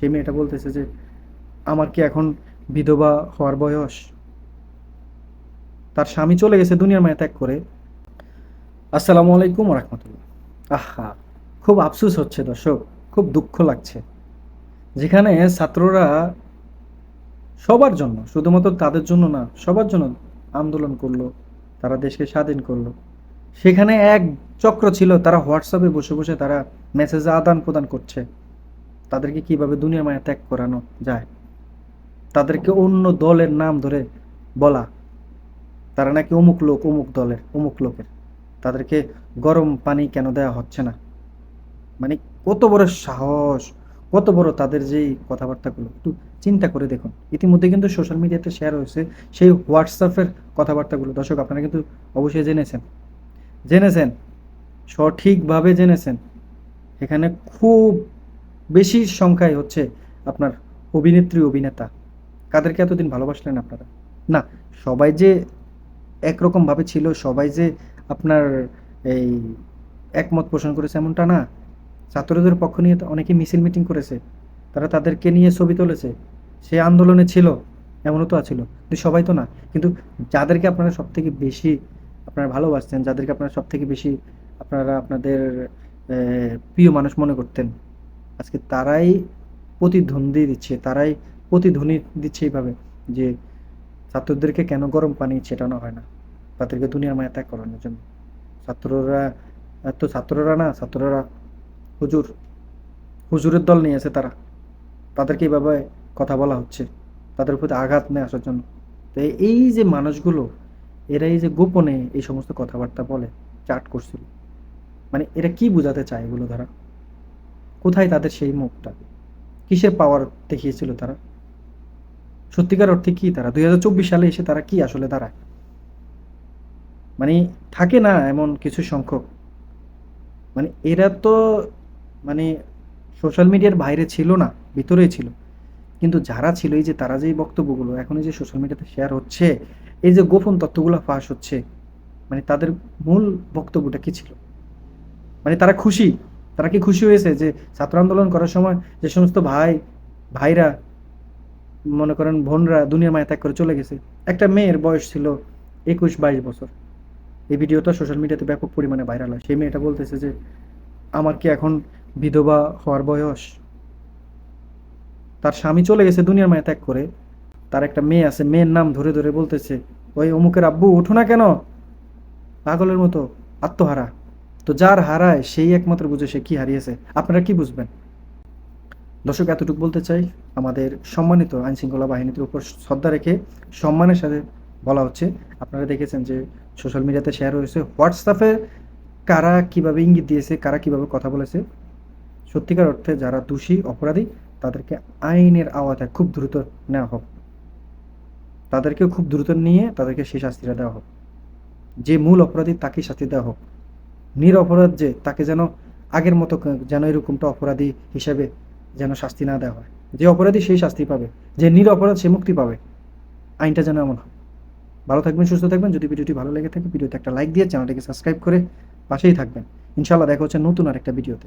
সেই মেয়েটা বলতেছে যে আমার কি এখন বিধবা হওয়ার বয়স? তার স্বামী চলে গেছে দুনিয়ার মায়া ত্যাগ করে। আসসালামু আলাইকুম রহমতুল্লাহ। আহা, খুব আফসোস হচ্ছে দর্শক, খুব দুঃখ লাগছে। যেখানে ছাত্ররা সবার জন্য, শুধুমাত্র তাদের জন্য না, সবার জন্য আন্দোলন করলো, তারা দেশকে স্বাধীন করলো, সেখানে এক চক্র ছিল, তারা হোয়াটসঅ্যাপে বসে বসে তারা মেসেজ আদান প্রদান করছে তাদেরকে কিভাবে দুনিয়ার মায়া ত্যাগ করানো যায়, তাদেরকে অন্য দলের নাম ধরে বলা, তারা নাকি অমুক লোক, অমুক দলের, অমুক লোকের, তাদেরকে গরম পানি কেন দেওয়া হচ্ছে না? মানে কত বড় সাহস, কত বড় তাদের যেই কথাবার্তাগুলো, একটু চিন্তা করে দেখুন। ইতিমধ্যে কিন্তু সোশ্যাল মিডিয়াতে শেয়ার হয়েছে সেই হোয়াটসঅ্যাপের কথাবার্তাগুলো। দর্শক, আপনারা কিন্তু অবশ্যই জেনেছেন, জেনেছেন, সঠিকভাবে জেনেছেন। এখানে খুব বেশি সংখ্যায় হচ্ছে আপনার অভিনেত্রী, অভিনেতা। কাদেরকে এতদিন ভালোবাসলেন আপনারা? না, সবাই যে একরকম ভাবে ছিল, সবাই যে আপনার এই একমত পোষণ করেছে এমনটা না। ছাত্রদের পক্ষ নিয়ে তো অনেকে মিছিল মিটিং করেছে, তারা তাদেরকে নিয়ে ছবি তুলেছে, সে আন্দোলনে ছিল, এমনও তো আছিল, কিন্তু সবাই তো না। কিন্তু যাদেরকে আপনারা সব থেকে বেশি আপনারা ভালোবাসতেন, যাদেরকে আপনারা সব থেকে বেশি আপনারা আপনাদের প্রিয় মানুষ মনে করতেন, আজকে তারাই প্রতিদ্বন্দ্বী দিচ্ছে, তারাই প্রতিধ্বনি দিচ্ছে এইভাবে যে ছাত্রদেরকে কেন গরম পানি ছেটানো হয় না তাদেরকে দুনিয়ার মায়া ত্যাগ করানোর জন্য। ছাত্ররা, এত ছাত্ররা না, ছাত্ররা হুজুর, হুজুরের দল নিয়েছে তারা, তাদেরকে এইভাবে কথা বলা হচ্ছে, তাদের প্রতি আঘাত নিয়ে আসার জন্য। তো এই যে মানুষগুলো, এরা এই যে গোপনে এই সমস্ত কথাবার্তা বলে, চাট করছিল, মানে এরা কি বোঝাতে চায় এগুলো দ্বারা? কোথায় তাদের সেই মুখটা? কিসের পাওয়ার দেখিয়েছিল তারা? সত্যিকার অর্থে কি তারা 2024 সালে এসে তারা কি আসলে দাঁড়ায়? মানে থাকে না এমন কিছু সংখ্যক, মানে এরা তো মানে সোশ্যাল মিডিয়ার বাইরে ছিল না, ভিতরেই ছিল। কিন্তু যারা ছিল, এই যে তারা যে এই বক্তব্যগুলো এখন এই যে সোশ্যাল মিডিয়াতে শেয়ার হচ্ছে, এই যে গোপন তথ্যগুলো ফাঁস হচ্ছে, মানে তাদের মূল বক্তব্যটা কি ছিল? মানে তারা খুশি, তারা কি খুশি হয়েছে যে ছাত্র আন্দোলন করার সময় যে সমস্ত ভাইরা, মনে করেন বোনরা দুনিয়ার মায়া ত্যাগ করে চলে গেছে? একটা মেয়ের বয়স ছিল 21-22 বছর। এই ভিডিওটা সোশ্যাল মিডিয়াতে ব্যাপক পরিমাণে ভাইরাল হয়। সেই মেয়েটা বলতেছে যে আমার কি এখন বিধবা হওয়ার বয়স? তার স্বামী চলে গেছে দুনিয়ার মায়া ত্যাগ করে, তার একটা মেয়ে আছে, মেয়ের নাম ধরে ধরে বলতেছে ওই অমুকের আব্বু ওঠো না কেন, পাগলের মতো আত্মহারা। তো যার হারায় সেই একমাত্র বুঝে সে কি হারিয়েছে। আপনারা কি বুঝবেন? দর্শক, এতটুকু বলতে চাই, আমাদের সম্মানিত আইন শৃঙ্খলা বাহিনীর উপর শ্রদ্ধা রেখে সম্মানের সাথে বলা হচ্ছে। আপনারা দেখেছেন যে সোশ্যাল মিডিয়াতে শেয়ার হয়েছে হোয়াটসঅ্যাপে কারা কিভাবে ইঙ্গিত দিয়েছে, কারা কিভাবে কথা বলেছে। সত্যিকার অর্থে যারা দোষী, অপরাধী, তাদেরকে আইনের আওতায় খুব দ্রুত নেওয়া হোক, তাদেরকে খুব দ্রুত নিয়ে তাদেরকে সেই শাস্তিটা দেওয়া হোক। যে মূল অপরাধী তাকে শাস্তি দেওয়া হোক। নিরপরাধ যে, তাকে যেন আগের মতো যেন এরকমটা অপরাধী হিসেবে যেন শাস্তি না দেওয়া হয়। যে অপরাধী সেই শাস্তি পাবে, যে নিরপরাধ সে মুক্তি পাবে। আইনটা যেন এমন হয়। ভালো থাকবেন, সুস্থ থাকবেন। যদি ভিডিওটি ভালো লেগে থাকে, ভিডিওতে একটা লাইক দিয়ে চ্যানেলটিকে সাবস্ক্রাইব করে পাশেই থাকবেন। ইনশাআল্লাহ দেখা হচ্ছে নতুন আরেকটা ভিডিওতে।